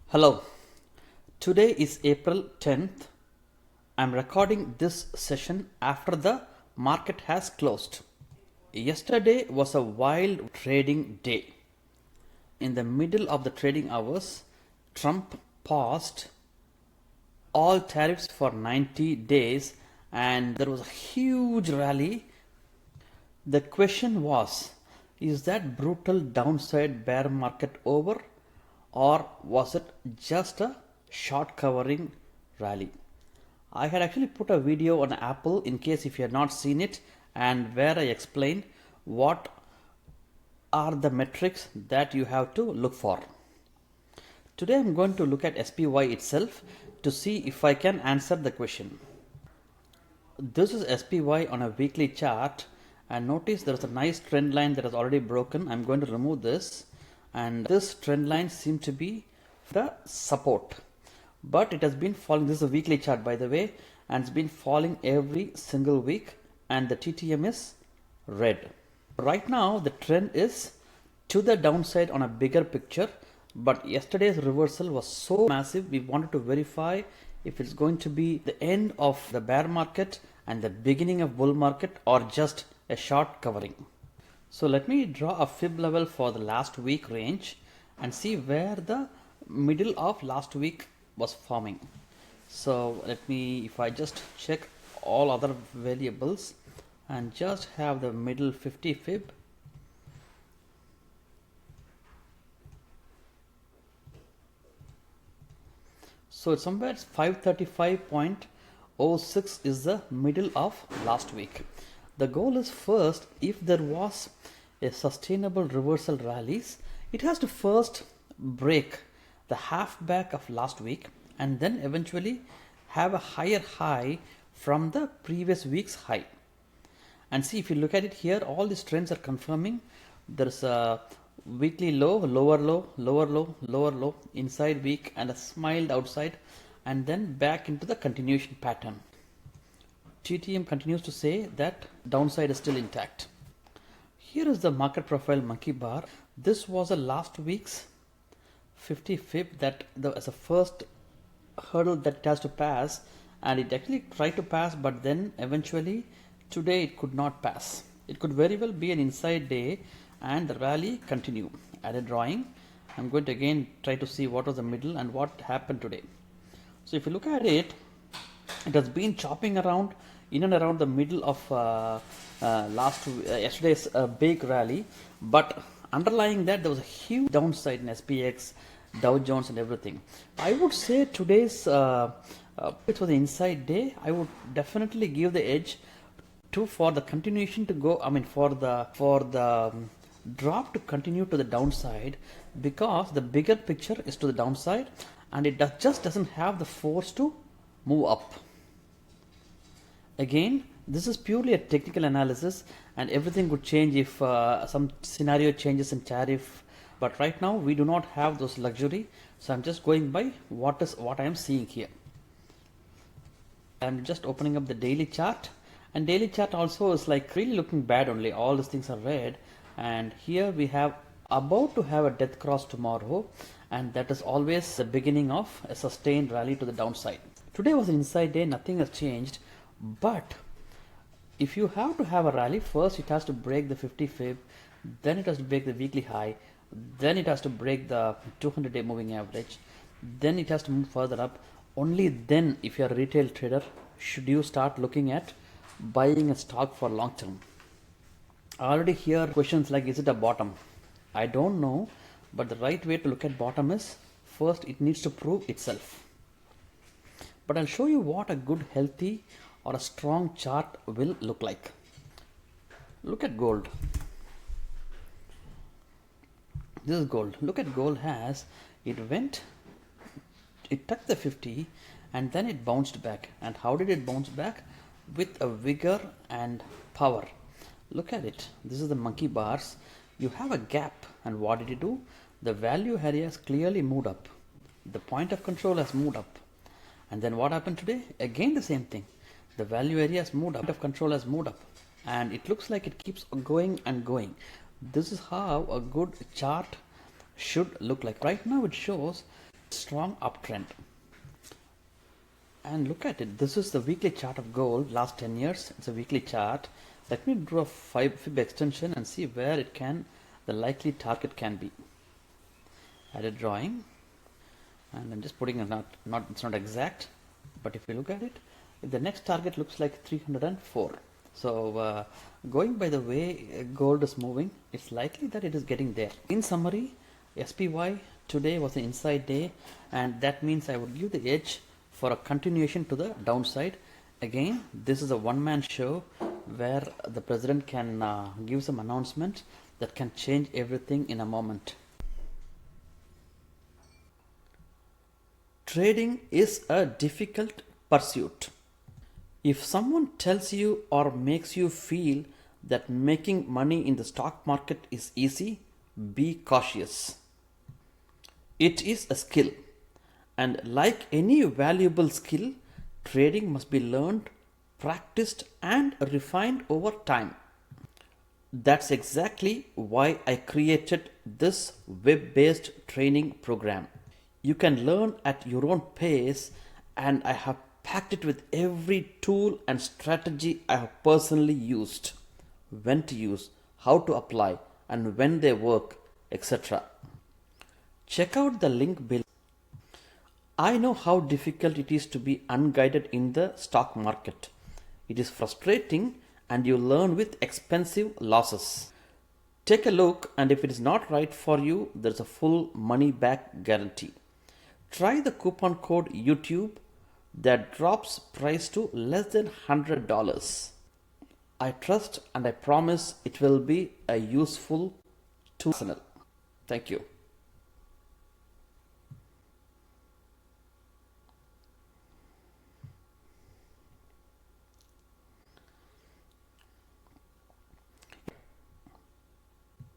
Hello, today is April 10th. I'm recording this session after the market has closed. Yesterday was a wild trading day. In the middle of the trading hours, Trump paused all tariffs for 90 days and there was a huge rally. The question was, is that brutal downside bear market over? Or was it just a short covering rally? I had actually put a video on Apple in case if you have not seen it, and where I explained what are the metrics that you have to look for. Today I'm going to look at SPY itself to see if I can answer the question. This is SPY on a weekly chart, and notice there is a nice trend line that has already broken. I'm going to remove this, and this trend line seems to be the support, but it has been falling. This is a weekly chart, by the way, and it's been falling every single week, and the TTM is red. Right now the trend is to the downside on a bigger picture, but yesterday's reversal was so massive we wanted to verify if it's going to be the end of the bear market and the beginning of bull market or just a short covering. So let me draw a fib level for the last week range and see where the middle of last week was forming. So let me, if I just check all other variables and just have the middle 50 fib, so it's somewhere 535.06 is the middle of last week. The goal is, first, if there was a sustainable reversal rallies, it has to first break the half back of last week and then eventually have a higher high from the previous week's high. And see, if you look at it here, all these trends are confirming. There's a weekly low, lower low, lower low, lower low, inside week and a smiled outside, and then back into the continuation pattern. TTM continues to say that downside is still intact. Here is the market profile monkey bar. This was a last week's 50 fib that as a first hurdle that it has to pass, and it actually tried to pass, but then eventually today it could not pass. It could very well be an inside day and the rally continue. Added drawing. I'm going to again try to see what was the middle and what happened today. So if you look at it, it has been chopping around in and around the middle of yesterday's big rally, but underlying that there was a huge downside in SPX, Dow Jones and everything. I would say today's it was the inside day. I would definitely give the edge for the continuation to go, for the drop to continue to the downside, because the bigger picture is to the downside and it just doesn't have the force to move up. Again, this is purely a technical analysis and everything could change if some scenario changes in tariff, but right now we do not have those luxury, so I'm just going by what I am seeing here. I'm just opening up the daily chart, and daily chart also is like really looking bad only. All these things are red, and here we have about to have a death cross tomorrow, and that is always the beginning of a sustained rally to the downside. Today was an inside day, nothing has changed. But if you have to have a rally, first it has to break the 50 fib, then it has to break the weekly high, then it has to break the 200-day moving average, then it has to move further up. Only then, if you are a retail trader, should you start looking at buying a stock for long term. I already hear questions like, is it a bottom? I don't know, but the right way to look at bottom is, first it needs to prove itself. But I'll show you what a good, healthy or a strong chart will look like. Look at gold. This is gold. Look at gold it took the 50 and then it bounced back. And how did it bounce back? With a vigor and power. Look at it. This is the monkey bars. You have a gap, and what did it do? The value area has clearly moved up. The point of control has moved up. And then what happened today? Again the same thing. The value area has moved up, point of control has moved up, and it looks like it keeps going and going. This is how a good chart should look like. Right now it shows Strong uptrend. And look at it. This is the weekly chart of gold last 10 years. It's a weekly chart. Let me draw a 5 fib extension and see where it can, the likely target can be. Add a drawing, and I'm just putting a it's not exact, but if you look at it, the next target looks like 304. So going by the way gold is moving, it's likely that it is getting there. In summary, SPY today was an inside day, and that means I would give the edge for a continuation to the downside. Again, this is a one-man show where the president can give some announcement that can change everything in a moment. Trading is a difficult pursuit. If someone tells you or makes you feel that making money in the stock market is easy, be cautious. It is a skill. And like any valuable skill, trading must be learned, practiced, and refined over time. That's exactly why I created this web-based training program. You can learn at your own pace, and I have packed it with every tool and strategy I have personally used, when to use, how to apply, and when they work, etc. Check out the link below. I know how difficult it is to be unguided in the stock market. It is frustrating, and you learn with expensive losses. Take a look, and if it is not right for you, there is a full money back guarantee. Try the coupon code YouTube that drops price to less than $100. I trust and I promise it will be a useful tool. Thank you.